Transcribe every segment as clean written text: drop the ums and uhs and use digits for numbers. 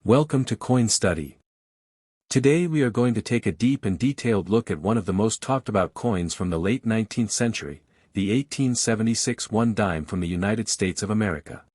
Welcome to Coin Study. Today we are going to take a deep and detailed look at one of the most talked about coins from the late 19th century, the 1876 one dime from the United States of America.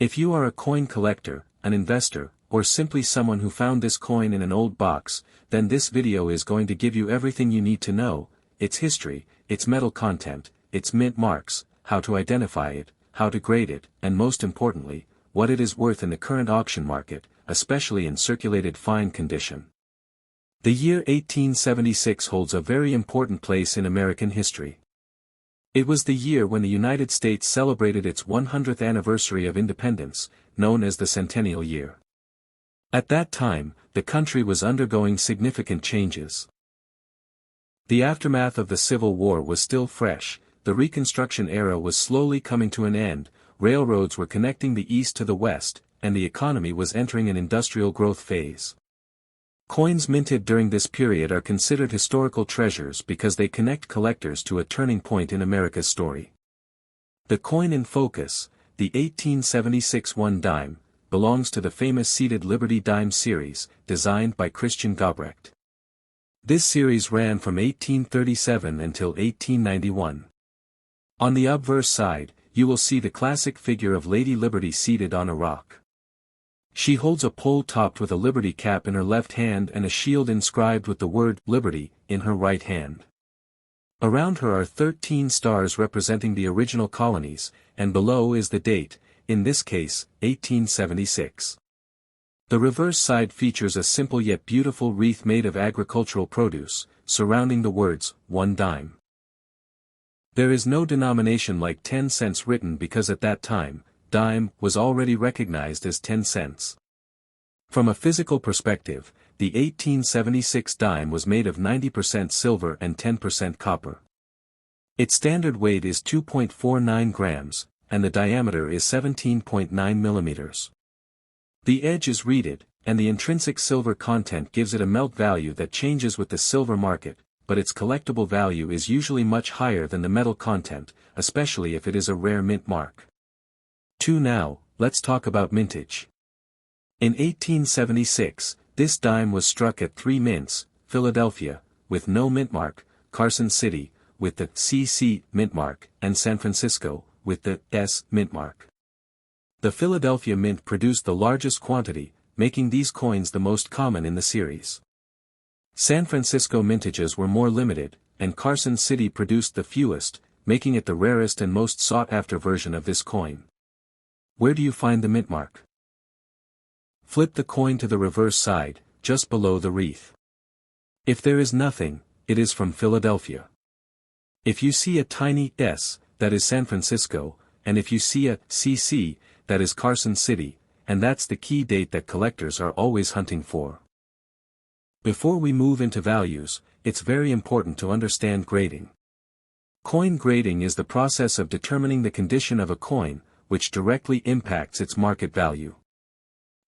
If you are a coin collector, an investor, or simply someone who found this coin in an old box, then this video is going to give you everything you need to know: its history, its metal content, its mint marks, how to identify it, how to grade it, and most importantly, what it is worth in the current auction market, especially in circulated fine condition. The year 1876 holds a very important place in American history. It was the year when the United States celebrated its 100th anniversary of independence, known as the Centennial Year. At that time, the country was undergoing significant changes. The aftermath of the Civil War was still fresh, the Reconstruction era was slowly coming to an end, railroads were connecting the East to the West, and the economy was entering an industrial growth phase. Coins minted during this period are considered historical treasures because they connect collectors to a turning point in America's story. The coin in focus, the 1876 one dime, belongs to the famous seated Liberty dime series, designed by Christian Gobrecht. This series ran from 1837 until 1891. On the obverse side, you will see the classic figure of Lady Liberty seated on a rock. She holds a pole topped with a Liberty cap in her left hand and a shield inscribed with the word Liberty in her right hand. Around her are 13 stars representing the original colonies, and below is the date, in this case, 1876. The reverse side features a simple yet beautiful wreath made of agricultural produce, surrounding the words, 1 dime. There is no denomination like 10 cents written because at that time, dime was already recognized as 10 cents. From a physical perspective, the 1876 dime was made of 90% silver and 10% copper. Its standard weight is 2.49 grams, and the diameter is 17.9 millimeters. The edge is reeded, and the intrinsic silver content gives it a melt value that changes with the silver market, but its collectible value is usually much higher than the metal content, especially if it is a rare mint mark. Now, let's talk about mintage. In 1876, this dime was struck at 3 mints: Philadelphia, with no mint mark, Carson City, with the CC mint mark, and San Francisco, with the S mint mark. The Philadelphia mint produced the largest quantity, making these coins the most common in the series. San Francisco mintages were more limited, and Carson City produced the fewest, making it the rarest and most sought-after version of this coin. Where do you find the mint mark? Flip the coin to the reverse side, just below the wreath. If there is nothing, it is from Philadelphia. If you see a tiny S, that is San Francisco, and if you see a CC, that is Carson City, and that's the key date that collectors are always hunting for. Before we move into values, it's very important to understand grading. Coin grading is the process of determining the condition of a coin, which directly impacts its market value.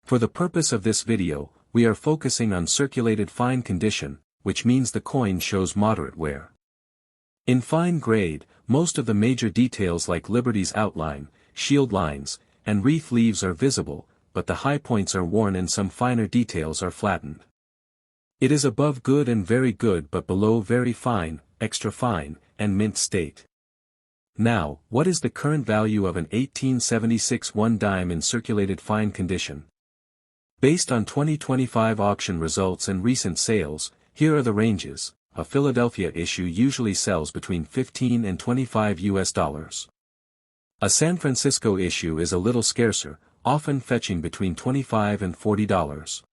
For the purpose of this video, we are focusing on circulated fine condition, which means the coin shows moderate wear. In fine grade, most of the major details like Liberty's outline, shield lines, and wreath leaves are visible, but the high points are worn and some finer details are flattened. It is above good and very good but below very fine, extra fine, and mint state. Now, what is the current value of an 1876 one dime in circulated fine condition? Based on 2025 auction results and recent sales, here are the ranges. A Philadelphia issue usually sells between $15 and $25. A San Francisco issue is a little scarcer, often fetching between $25 and $40.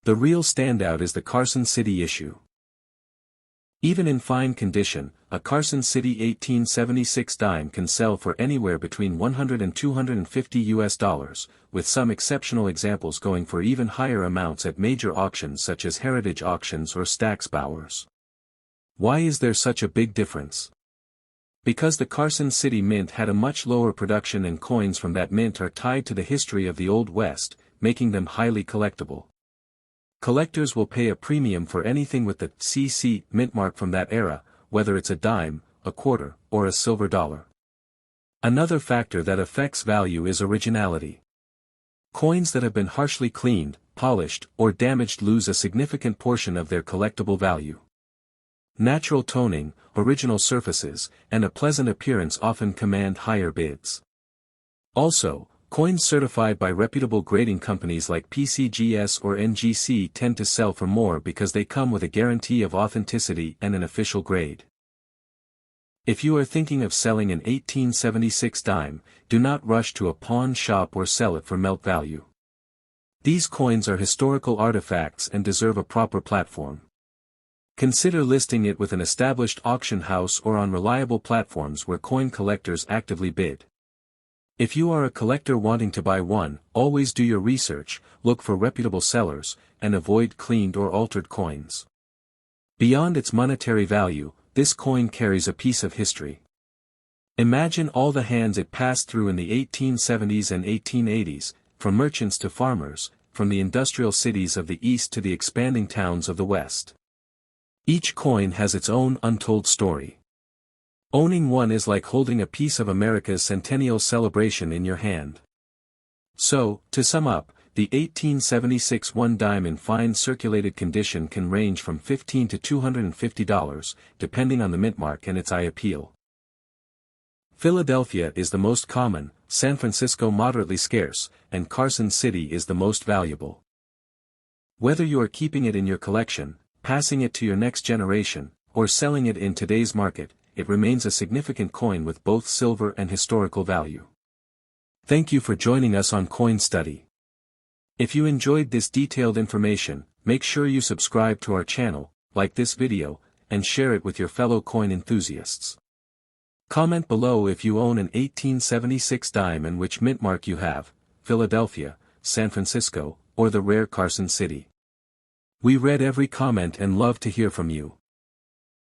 The real standout is the Carson City issue. Even in fine condition, a Carson City 1876 dime can sell for anywhere between $100 and $250, with some exceptional examples going for even higher amounts at major auctions such as Heritage Auctions or Stack's Bowers. Why is there such a big difference? Because the Carson City Mint had a much lower production and coins from that mint are tied to the history of the Old West, making them highly collectible. Collectors will pay a premium for anything with the CC mint mark from that era, whether it's a dime, a quarter, or a silver dollar. Another factor that affects value is originality. Coins that have been harshly cleaned, polished, or damaged lose a significant portion of their collectible value. Natural toning, original surfaces, and a pleasant appearance often command higher bids. Also, coins certified by reputable grading companies like PCGS or NGC tend to sell for more because they come with a guarantee of authenticity and an official grade. If you are thinking of selling an 1876 dime, do not rush to a pawn shop or sell it for melt value. These coins are historical artifacts and deserve a proper platform. Consider listing it with an established auction house or on reliable platforms where coin collectors actively bid. If you are a collector wanting to buy one, always do your research, look for reputable sellers, and avoid cleaned or altered coins. Beyond its monetary value, this coin carries a piece of history. Imagine all the hands it passed through in the 1870s and 1880s, from merchants to farmers, from the industrial cities of the East to the expanding towns of the West. Each coin has its own untold story. Owning one is like holding a piece of America's centennial celebration in your hand. So, to sum up, the 1876 one dime in fine circulated condition can range from $15 to $250, depending on the mint mark and its eye appeal. Philadelphia is the most common, San Francisco moderately scarce, and Carson City is the most valuable. Whether you are keeping it in your collection, passing it to your next generation, or selling it in today's market, it remains a significant coin with both silver and historical value. Thank you for joining us on Coin Study. If you enjoyed this detailed information, make sure you subscribe to our channel, like this video, and share it with your fellow coin enthusiasts. Comment below if you own an 1876 dime and which mint mark you have, Philadelphia, San Francisco, or the rare Carson City. We read every comment and love to hear from you.